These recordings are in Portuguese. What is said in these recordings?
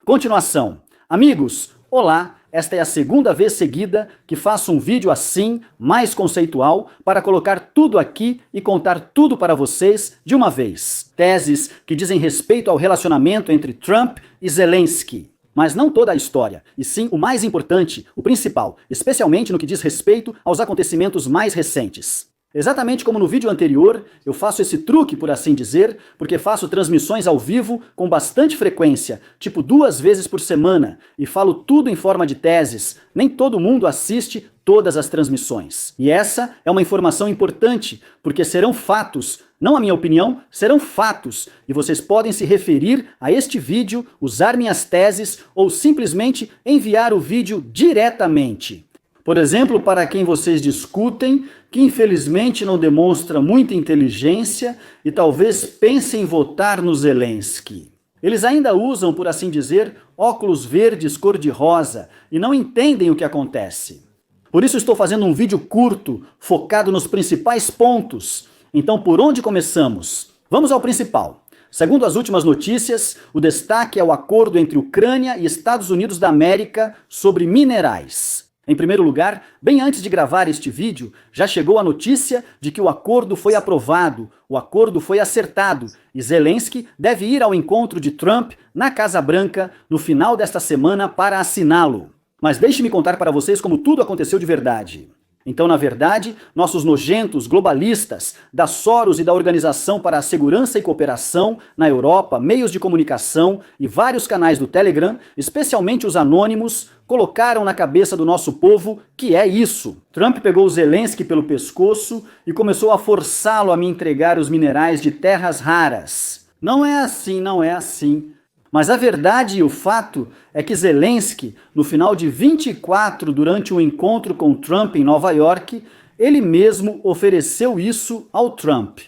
Continuação. Amigos, olá! Esta é a segunda vez seguida que faço um vídeo assim, mais conceitual, para colocar tudo aqui e contar tudo para vocês de uma vez. Teses que dizem respeito ao relacionamento entre Trump e Zelensky. Mas não toda a história, e sim o mais importante, o principal, especialmente no que diz respeito aos acontecimentos mais recentes. Exatamente como no vídeo anterior, eu faço esse truque, por assim dizer, porque faço transmissões ao vivo com bastante frequência, tipo 2 vezes por semana, e falo tudo em forma de teses. Nem todo mundo assiste todas as transmissões. E essa é uma informação importante, porque serão fatos, não a minha opinião, serão fatos, e vocês podem se referir a este vídeo, usar minhas teses ou simplesmente enviar o vídeo diretamente. Por exemplo, para quem vocês discutem, que infelizmente não demonstra muita inteligência e talvez pensem em votar no Zelensky. Eles ainda usam, por assim dizer, óculos verdes cor-de-rosa e não entendem o que acontece. Por isso estou fazendo um vídeo curto, focado nos principais pontos. Então, por onde começamos? Vamos ao principal. Segundo as últimas notícias, o destaque é o acordo entre Ucrânia e Estados Unidos da América sobre minerais. Em primeiro lugar, bem antes de gravar este vídeo, já chegou a notícia de que o acordo foi aprovado, o acordo foi acertado e Zelensky deve ir ao encontro de Trump na Casa Branca no final desta semana para assiná-lo. Mas deixe-me contar para vocês como tudo aconteceu de verdade. Então, na verdade, nossos nojentos globalistas da Soros e da Organização para a Segurança e Cooperação na Europa, meios de comunicação e vários canais do Telegram, especialmente os anônimos, colocaram na cabeça do nosso povo que é isso. Trump pegou Zelensky pelo pescoço e começou a forçá-lo a me entregar os minerais de terras raras. Não é assim, não é assim. Mas a verdade e o fato é que Zelensky, no final de 24, durante um encontro com Trump em Nova York, ele mesmo ofereceu isso ao Trump.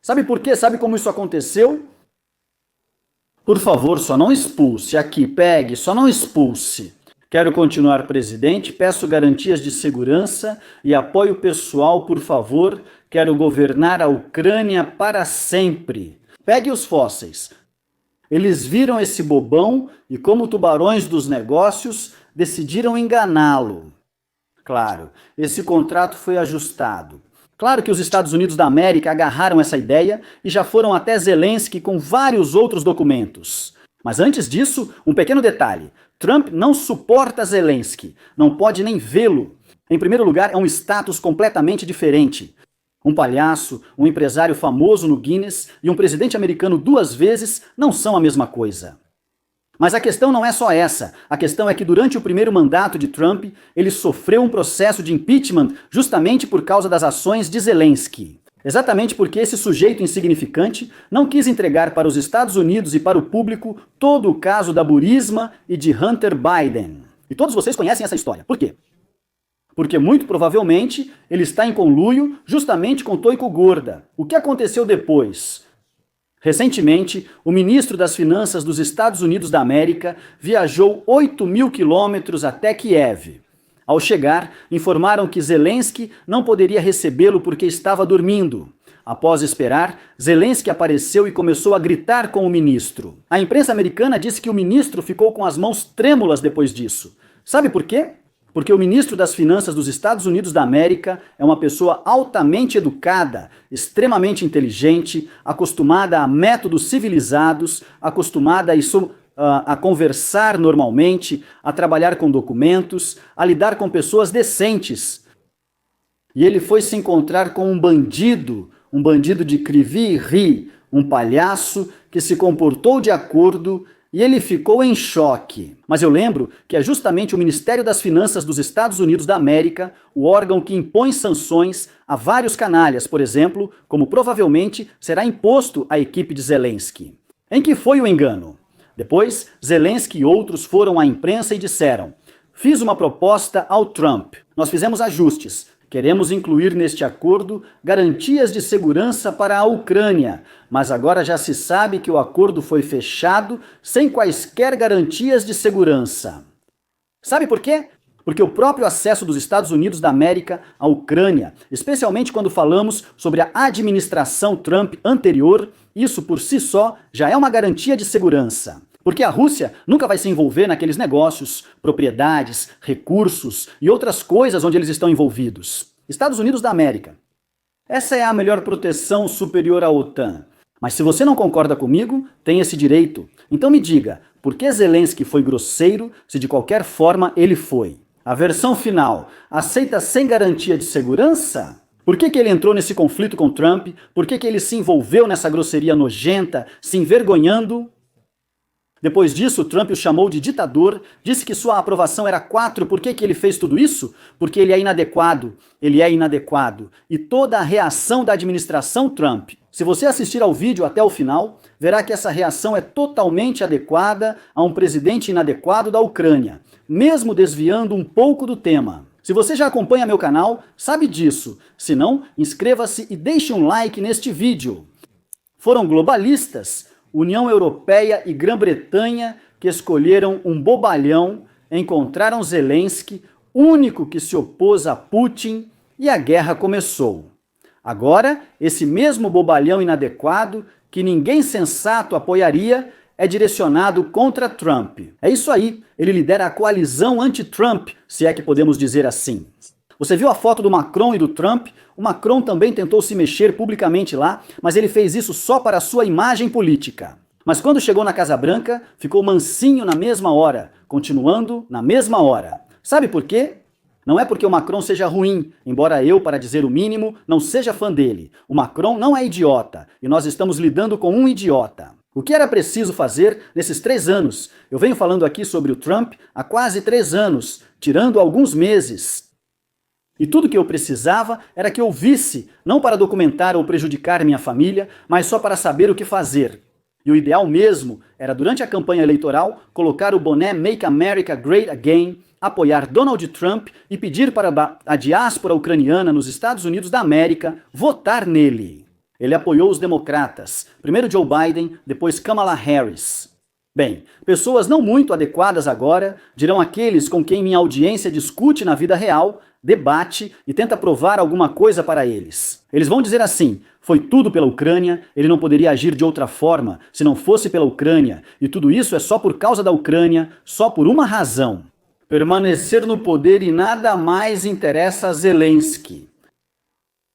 Sabe por quê? Sabe como isso aconteceu? Por favor, só não expulse. Aqui, pegue, só não expulse. Quero continuar presidente, peço garantias de segurança e apoio pessoal, por favor. Quero governar a Ucrânia para sempre. Pegue os fósseis. Eles viram esse bobão e, como tubarões dos negócios, decidiram enganá-lo. Claro, esse contrato foi ajustado. Claro que os Estados Unidos da América agarraram essa ideia e já foram até Zelensky com vários outros documentos. Mas antes disso, um pequeno detalhe. Trump não suporta Zelensky, não pode nem vê-lo. Em primeiro lugar, é um status completamente diferente. Um palhaço, um empresário famoso no Guinness e um presidente americano 2 vezes não são a mesma coisa. Mas a questão não é só essa. A questão é que durante o primeiro mandato de Trump, ele sofreu um processo de impeachment justamente por causa das ações de Zelensky. Exatamente porque esse sujeito insignificante não quis entregar para os Estados Unidos e para o público todo o caso da Burisma e de Hunter Biden. E todos vocês conhecem essa história. Por quê? Porque muito provavelmente ele está em conluio justamente com Toiko Gorda. O que aconteceu depois? Recentemente, o ministro das Finanças dos Estados Unidos da América viajou 8.000 quilômetros até Kiev. Ao chegar, informaram que Zelensky não poderia recebê-lo porque estava dormindo. Após esperar, Zelensky apareceu e começou a gritar com o ministro. A imprensa americana disse que o ministro ficou com as mãos trêmulas depois disso. Sabe por quê? Porque o ministro das Finanças dos Estados Unidos da América é uma pessoa altamente educada, extremamente inteligente, acostumada a métodos civilizados, acostumada a conversar normalmente, a trabalhar com documentos, a lidar com pessoas decentes. E ele foi se encontrar com um bandido de Kryvyi Rih, um palhaço que se comportou de acordo e ele ficou em choque. Mas eu lembro que é justamente o Ministério das Finanças dos Estados Unidos da América o órgão que impõe sanções a vários canalhas, por exemplo, como provavelmente será imposto à equipe de Zelensky. Em que foi o engano? Depois, Zelensky e outros foram à imprensa e disseram: fiz uma proposta ao Trump, nós fizemos ajustes. Queremos incluir neste acordo garantias de segurança para a Ucrânia, mas agora já se sabe que o acordo foi fechado sem quaisquer garantias de segurança. Sabe por quê? Porque o próprio acesso dos Estados Unidos da América à Ucrânia, especialmente quando falamos sobre a administração Trump anterior, isso por si só já é uma garantia de segurança. Porque a Rússia nunca vai se envolver naqueles negócios, propriedades, recursos e outras coisas onde eles estão envolvidos. Estados Unidos da América. Essa é a melhor proteção superior à OTAN. Mas se você não concorda comigo, tem esse direito. Então me diga, por que Zelensky foi grosseiro se de qualquer forma ele foi? A versão final, aceita sem garantia de segurança? Por que ele entrou nesse conflito com Trump? Por que ele se envolveu nessa grosseria nojenta, se envergonhando? Depois disso, Trump o chamou de ditador, disse que sua aprovação era 4. Por que ele fez tudo isso? Porque ele é inadequado. Ele é inadequado. E toda a reação da administração Trump, se você assistir ao vídeo até o final, verá que essa reação é totalmente adequada a um presidente inadequado da Ucrânia, mesmo desviando um pouco do tema. Se você já acompanha meu canal, sabe disso. Se não, inscreva-se e deixe um like neste vídeo. Foram globalistas, União Europeia e Grã-Bretanha, que escolheram um bobalhão, encontraram Zelensky, único que se opôs a Putin, e a guerra começou. Agora, esse mesmo bobalhão inadequado, que ninguém sensato apoiaria, é direcionado contra Trump. É isso aí, ele lidera a coalizão anti-Trump, se é que podemos dizer assim. Você viu a foto do Macron e do Trump? O Macron também tentou se mexer publicamente lá, mas ele fez isso só para a sua imagem política. Mas quando chegou na Casa Branca, ficou mansinho na mesma hora, continuando na mesma hora. Sabe por quê? Não é porque o Macron seja ruim, embora eu, para dizer o mínimo, não seja fã dele. O Macron não é idiota, e nós estamos lidando com um idiota. O que era preciso fazer nesses 3 anos? Eu venho falando aqui sobre o Trump há quase 3 anos, tirando alguns meses. E tudo que eu precisava era que eu visse, não para documentar ou prejudicar minha família, mas só para saber o que fazer. E o ideal mesmo era, durante a campanha eleitoral, colocar o boné Make America Great Again, apoiar Donald Trump e pedir para a diáspora ucraniana nos Estados Unidos da América votar nele. Ele apoiou os democratas, primeiro Joe Biden, depois Kamala Harris. Bem, pessoas não muito adequadas agora dirão aqueles com quem minha audiência discute na vida real, debate e tenta provar alguma coisa para eles. Eles vão dizer assim: foi tudo pela Ucrânia, ele não poderia agir de outra forma se não fosse pela Ucrânia, e tudo isso é só por causa da Ucrânia, só por uma razão: permanecer no poder, e nada mais interessa a Zelensky.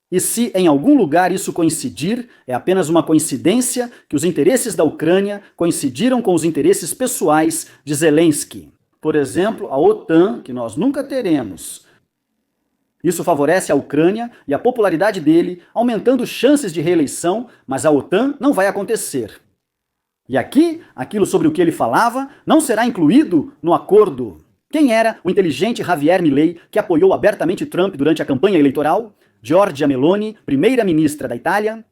E se em algum lugar isso coincidir, é apenas uma coincidência que os interesses da Ucrânia coincidiram com os interesses pessoais de Zelensky. Por exemplo, a OTAN, que nós nunca teremos. Isso favorece a Ucrânia e a popularidade dele, aumentando chances de reeleição, mas a OTAN não vai acontecer. E aqui, aquilo sobre o que ele falava não será incluído no acordo. Quem era o inteligente Javier Milei, que apoiou abertamente Trump durante a campanha eleitoral? Giorgia Meloni, primeira-ministra da Itália.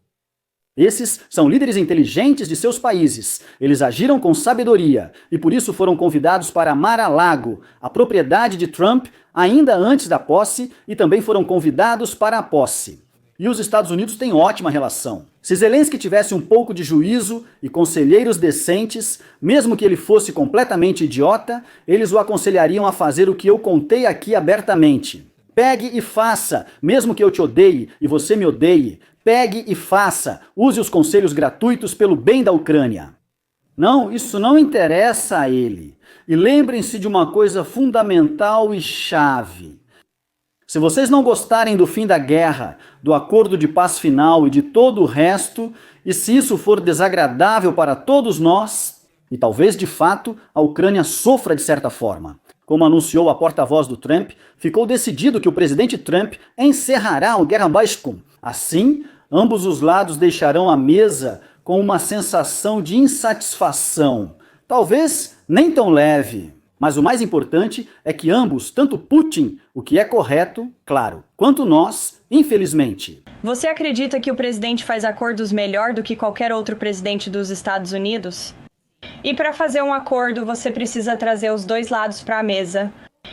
Esses são líderes inteligentes de seus países. Eles agiram com sabedoria e por isso foram convidados para Mar-a-Lago, a propriedade de Trump, ainda antes da posse, e também foram convidados para a posse. E os Estados Unidos têm ótima relação. Se Zelensky tivesse um pouco de juízo e conselheiros decentes, mesmo que ele fosse completamente idiota, eles o aconselhariam a fazer o que eu contei aqui abertamente. Pegue e faça, mesmo que eu te odeie e você me odeie. Pegue e faça. Use os conselhos gratuitos pelo bem da Ucrânia. Não, isso não interessa a ele. E lembrem-se de uma coisa fundamental e chave. Se vocês não gostarem do fim da guerra, do acordo de paz final e de todo o resto, e se isso for desagradável para todos nós, e talvez de fato a Ucrânia sofra de certa forma, como anunciou a porta-voz do Trump, ficou decidido que o presidente Trump encerrará o Guerra-Baixkum. Assim, ambos os lados deixarão a mesa com uma sensação de insatisfação. Talvez nem tão leve. Mas o mais importante é que ambos, tanto Putin, o que é correto, claro, quanto nós, infelizmente. Você acredita que o presidente faz acordos melhor do que qualquer outro presidente dos Estados Unidos? E para fazer um acordo, você precisa trazer os dois lados para a mesa.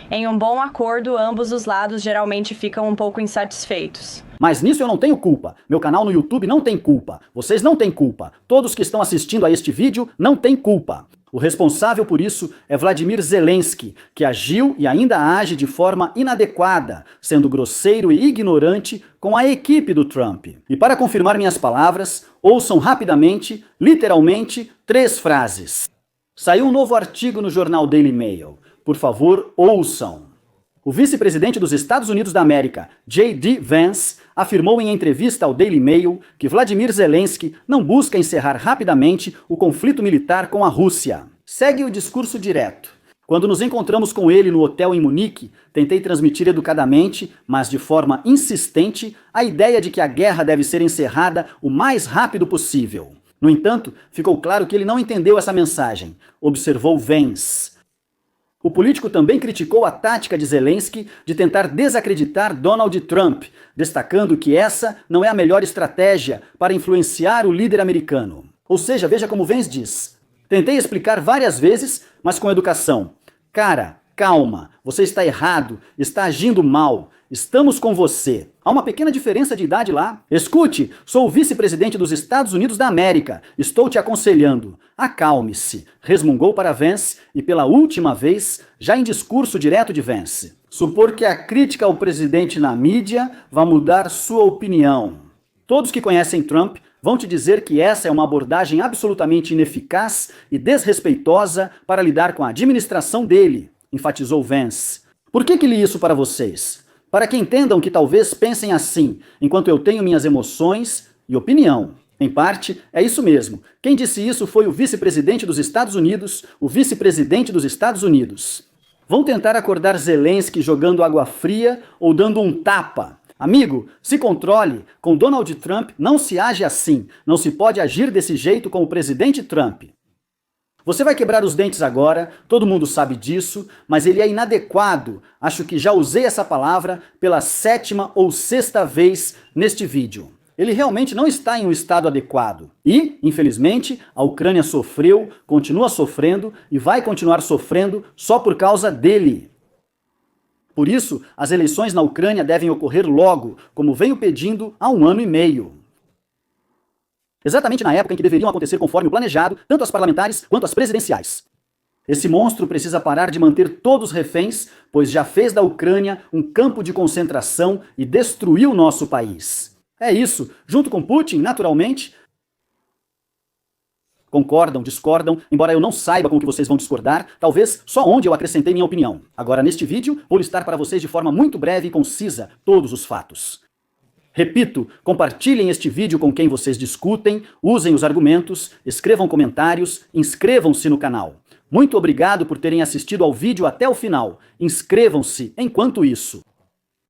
Em um bom acordo, ambos os lados geralmente ficam um pouco insatisfeitos. Mas nisso eu não tenho culpa. Meu canal no YouTube não tem culpa. Vocês não têm culpa. Todos que estão assistindo a este vídeo não têm culpa. O responsável por isso é Vladimir Zelensky, que agiu e ainda age de forma inadequada, sendo grosseiro e ignorante com a equipe do Trump. E para confirmar minhas palavras, ouçam rapidamente, literalmente, 3 frases. Saiu um novo artigo no jornal Daily Mail. Por favor, ouçam. O vice-presidente dos Estados Unidos da América, J.D. Vance, afirmou em entrevista ao Daily Mail que Vladimir Zelensky não busca encerrar rapidamente o conflito militar com a Rússia. Segue o discurso direto. Quando nos encontramos com ele no hotel em Munique, tentei transmitir educadamente, mas de forma insistente, a ideia de que a guerra deve ser encerrada o mais rápido possível. No entanto, ficou claro que ele não entendeu essa mensagem, observou Vance. O político também criticou a tática de Zelensky de tentar desacreditar Donald Trump, destacando que essa não é a melhor estratégia para influenciar o líder americano. Ou seja, veja como Vance diz: tentei explicar várias vezes, mas com educação. Cara, calma, você está errado, está agindo mal, estamos com você. Há uma pequena diferença de idade lá. Escute, sou o vice-presidente dos Estados Unidos da América, estou te aconselhando. Acalme-se, resmungou para Vance e pela última vez, já em discurso direto de Vance. Supor que a crítica ao presidente na mídia vai mudar sua opinião. Todos que conhecem Trump vão te dizer que essa é uma abordagem absolutamente ineficaz e desrespeitosa para lidar com a administração dele, enfatizou Vance. Por que li isso para vocês? Para que entendam que talvez pensem assim, enquanto eu tenho minhas emoções e opinião. Em parte, é isso mesmo. Quem disse isso foi o vice-presidente dos Estados Unidos, o vice-presidente dos Estados Unidos. Vão tentar acordar Zelensky jogando água fria ou dando um tapa. Amigo, se controle. Com Donald Trump não se age assim. Não se pode agir desse jeito com o presidente Trump. Você vai quebrar os dentes agora, todo mundo sabe disso, mas ele é inadequado. Acho que já usei essa palavra pela 7ª ou 6ª vez neste vídeo. Ele realmente não está em um estado adequado. E, infelizmente, a Ucrânia sofreu, continua sofrendo e vai continuar sofrendo só por causa dele. Por isso, as eleições na Ucrânia devem ocorrer logo, como venho pedindo há 1 ano e meio. Exatamente na época em que deveriam acontecer conforme o planejado, tanto as parlamentares quanto as presidenciais. Esse monstro precisa parar de manter todos reféns, pois já fez da Ucrânia um campo de concentração e destruiu nosso país. É isso, junto com Putin, naturalmente. Concordam, discordam, embora eu não saiba com o que vocês vão discordar, talvez só onde eu acrescentei minha opinião. Agora, neste vídeo, vou listar para vocês de forma muito breve e concisa todos os fatos. Repito, compartilhem este vídeo com quem vocês discutem, usem os argumentos, escrevam comentários, inscrevam-se no canal. Muito obrigado por terem assistido ao vídeo até o final. Inscrevam-se enquanto isso.